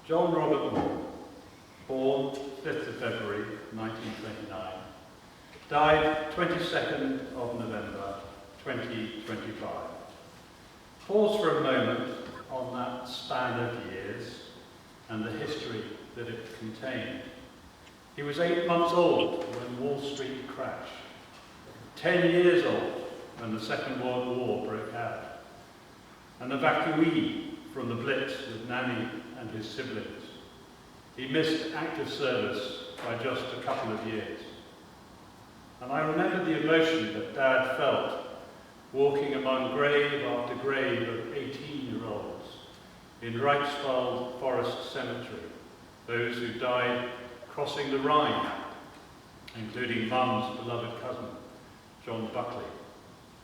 John Robert Moore, born 5th of February 1929, died 22nd of November 2025. Pause for a moment on that span of years and the history that it contained. He was 8 months old when Wall Street crashed, 10 years old when the Second World War broke out, an evacuee from the Blitz with Nanny and his siblings. He missed active service by just a couple of years. And I remember the emotion that Dad felt walking among grave after grave of 18-year-olds in Reichswald Forest Cemetery, those who died crossing the Rhine, including Mum's beloved cousin, John Buckley.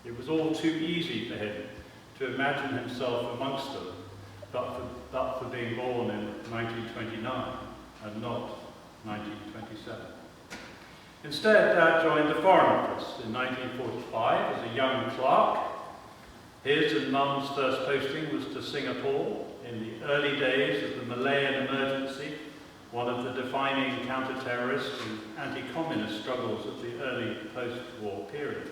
It was all too easy for him to imagine himself amongst them, but for being born in 1929 and not 1927. Instead, Dad joined the Foreign Office in 1945 as a young clerk. His and Mum's first posting was to Singapore in the early days of the Malayan emergency, one of the defining counter-terrorist and anti-communist struggles of the early post-war period.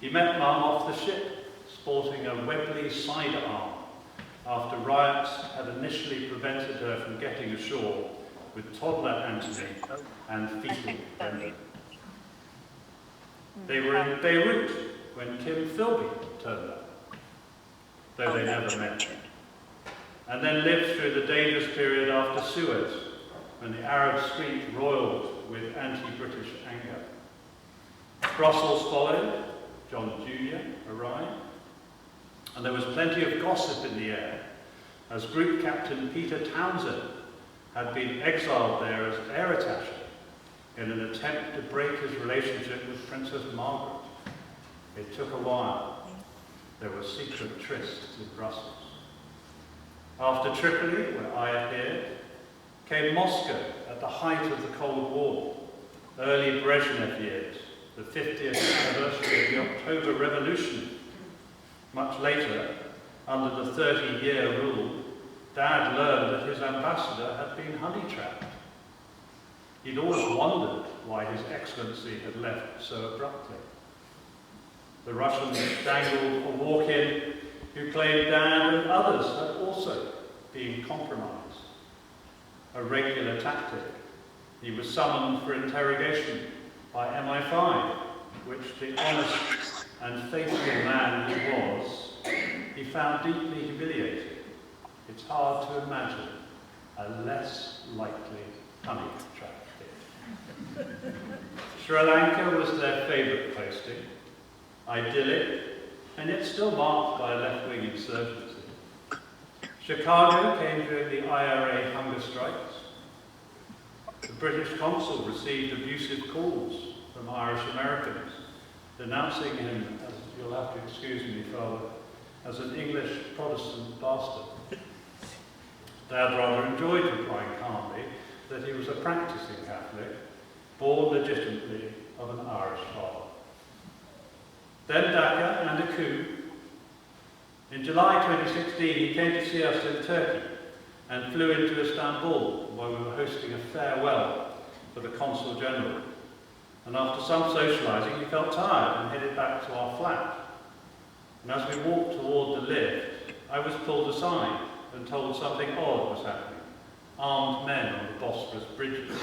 He met Mum off the ship, sporting a Webley sidearm, after riots had initially prevented her from getting ashore with toddler Anthony and fetal Brenda. They were in Beirut when Kim Philby turned up, though they never met, and then lived through the dangerous period after Suez, when the Arab Street roiled with anti-British anger. Brussels followed, John Jr. arrived, and there was plenty of gossip in the air, as Group Captain Peter Townsend had been exiled there as air attaché in an attempt to break his relationship with Princess Margaret. It took a while. There were secret trysts in Brussels. After Tripoli, where I appeared, came Moscow at the height of the Cold War, early Brezhnev years, the 50th anniversary of the October Revolution. Much later, under the 30-year rule, Dad learned that his ambassador had been honey-trapped. He'd always wondered why His Excellency had left so abruptly. The Russians dangled a walk-in who claimed Dad and others had also been compromised. A regular tactic. He was summoned for interrogation by MI5, which the honest and faithful man he was, he found deeply humiliating. It's hard to imagine a less likely honey trap hit. Sri Lanka was their favourite posting, idyllic, and yet still marked by left-wing insurgency. Chicago came during the IRA hunger strikes. The British consul received abusive calls from Irish Americans, denouncing him, as you'll have to excuse me, Father, as an English Protestant bastard. Dad rather enjoyed replying calmly that he was a practicing Catholic, born legitimately of an Irish father. Then Dhaka and a coup. In July 2016, he came to see us in Turkey and flew into Istanbul while we were hosting a farewell for the Consul General. And after some socialising, he felt tired and headed back to our flat. And as we walked toward the lift, I was pulled aside and told something odd was happening. Armed men on the Bosphorus bridges.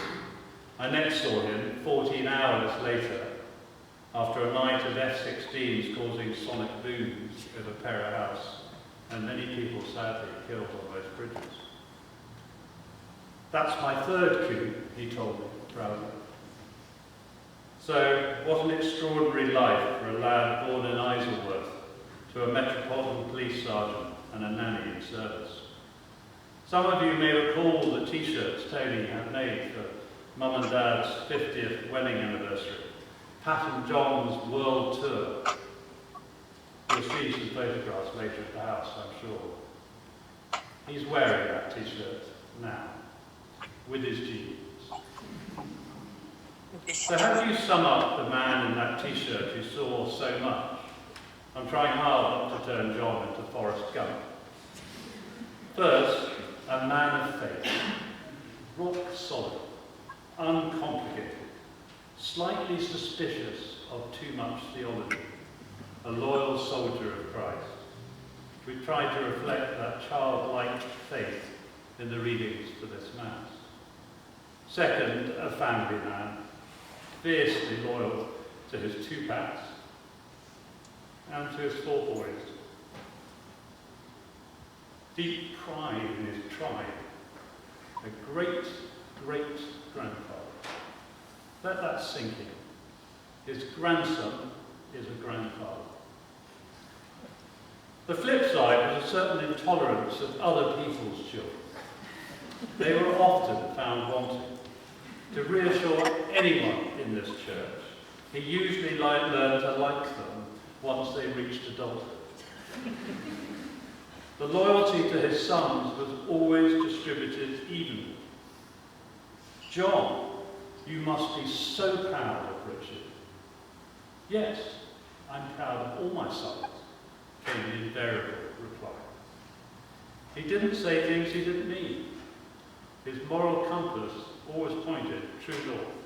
I next saw him 14 hours later, after a night of F-16s causing sonic booms over Pera House, and many people sadly killed on those bridges. That's my third coup, he told me proudly. So, what an extraordinary life for a lad born in Isleworth to a Metropolitan Police Sergeant and a nanny in service. Some of you may recall the t-shirts Tony had made for Mum and Dad's 50th wedding anniversary, Pat and John's world tour. You'll see some photographs later at the house, I'm sure. He's wearing that t-shirt now, with his jeans. So how do you sum up the man in that t-shirt who saw so much? I'm trying hard not to turn John into Forrest Gump. First, a man of faith, rock solid, uncomplicated, slightly suspicious of too much theology, a loyal soldier of Christ. We tried to reflect that childlike faith in the readings for this Mass. Second, a family man, fiercely loyal to his 2 pets and to his 4 boys. Deep pride in his tribe, a great-great-grandfather. Let that sink in. His grandson is a grandfather. The flip side was a certain intolerance of other people's children. They were often found wanting. To reassure anyone in this church, he usually learned to like them once they reached adulthood. The loyalty to his sons was always distributed evenly. John, you must be so proud of Richard. Yes, I'm proud of all my sons, came the invariable reply. He didn't say things he didn't mean. His moral compass always pointed true north.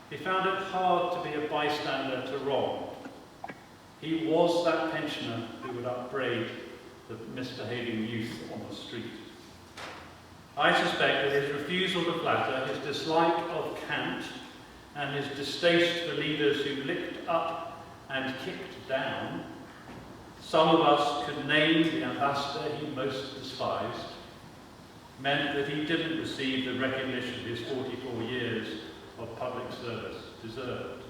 He found it hard to be a bystander to wrong. He was that pensioner who would upbraid the misbehaving youth on the street. I suspect that his refusal to flatter, his dislike of cant, and his distaste for leaders who licked up and kicked down, some of us could name the ambassador he most despised, meant that he didn't receive the recognition his 44 years of public service deserved.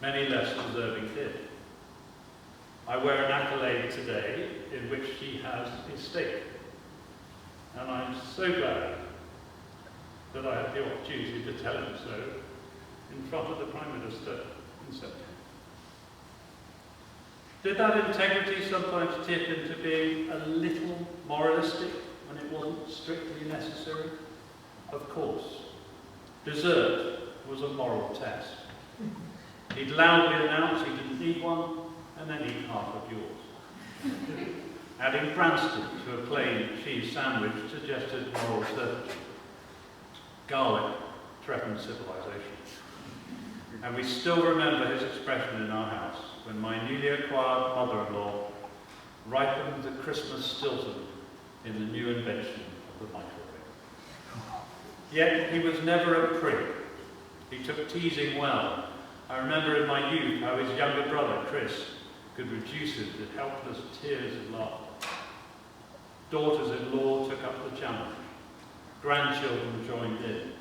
Many less deserving did. I wear an accolade today in which he has a stake. And I'm so glad that I had the opportunity to tell him so in front of the Prime Minister in September. Did that integrity sometimes tip into being a little moralistic when it wasn't strictly necessary? Of course. Dessert was a moral test. He'd loudly announce he didn't need one, and then eat half of yours. Adding Branston to a plain cheese sandwich suggested moral certitude. Garlic threatened civilization. And we still remember his expression in our house when my newly acquired mother-in-law ripened the Christmas Stilton in the new invention of the microwave. Yet he was never a prig. He took teasing well. I remember in my youth how his younger brother, Chris, could reduce it to helpless tears of laughter. Daughters-in-law took up the challenge. Grandchildren joined in,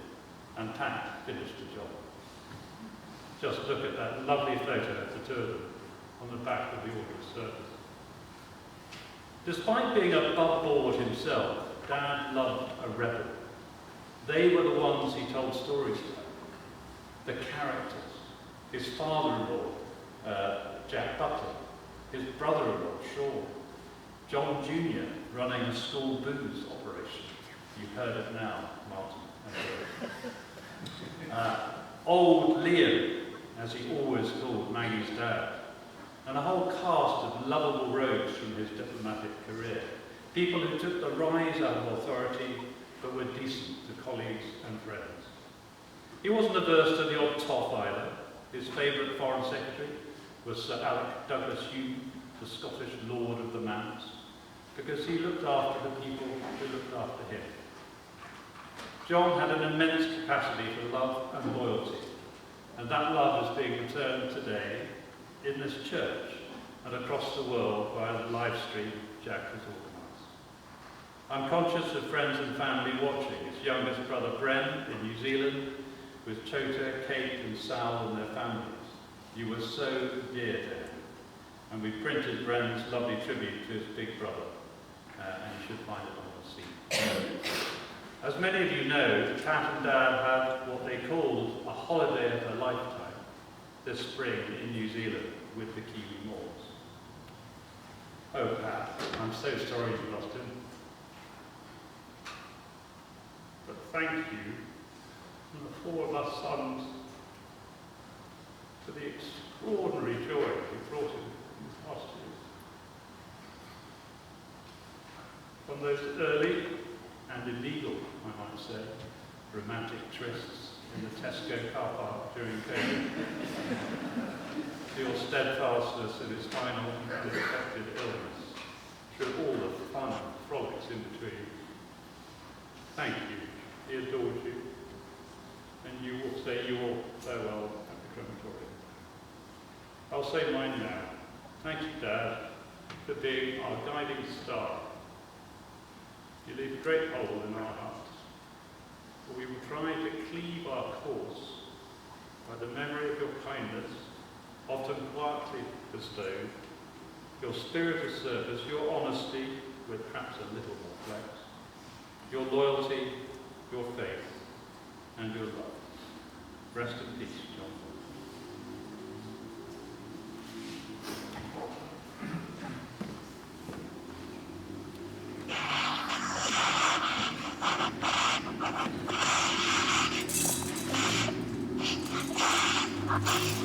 and Pat finished the job. Just look at that lovely photo of the two of them on the back of the order of service. Despite being above board himself, Dad loved a rebel. They were the ones he told stories to. The characters. His father-in-law, Jack Butler. His brother-in-law, Sean. John Jr. running a school booze operation. You've heard it now, Martin. Old Liam, as he always called Maggie's dad. And a whole cast of lovable rogues from his diplomatic career. People who took the rise out of authority, but were decent to colleagues and friends. He wasn't averse to the odd toff either. His favourite foreign secretary was Sir Alec Douglas Hume, the Scottish Lord of the Manse, because he looked after the people who looked after him. John had an immense capacity for love and loyalty, and that love is being returned today in this church and across the world via the live stream Jack has organised. I'm conscious of friends and family watching. His youngest brother Bren in New Zealand, with Chota, Kate and Sal and their families. You were so dear to him. And we printed Bren's lovely tribute to his big brother, and you should find it on the scene. As many of you know, Pat and Dad had what they called a holiday of a lifetime this spring in New Zealand with the Kiwi Moors. Oh, Pat, I'm so sorry you lost him. But thank you from the four of us sons for the extraordinary joy you brought him in the past years. from those early and illegal, I might say, romantic trysts in the Tesco car park during COVID, to your steadfastness in its final and unexpected illness, through all the fun and frolics in between. Thank you. He adored you. And you will say your farewell at the crematorium. I'll say mine now. Thank you, Dad, for being our guiding star. You leave a great hole in our hearts, for we will try to cleave our course by the memory of your kindness, often quietly bestowed, your spirit of service, your honesty, with perhaps a little more flex, your loyalty, your faith, and your love. Rest in peace, John. Thank you.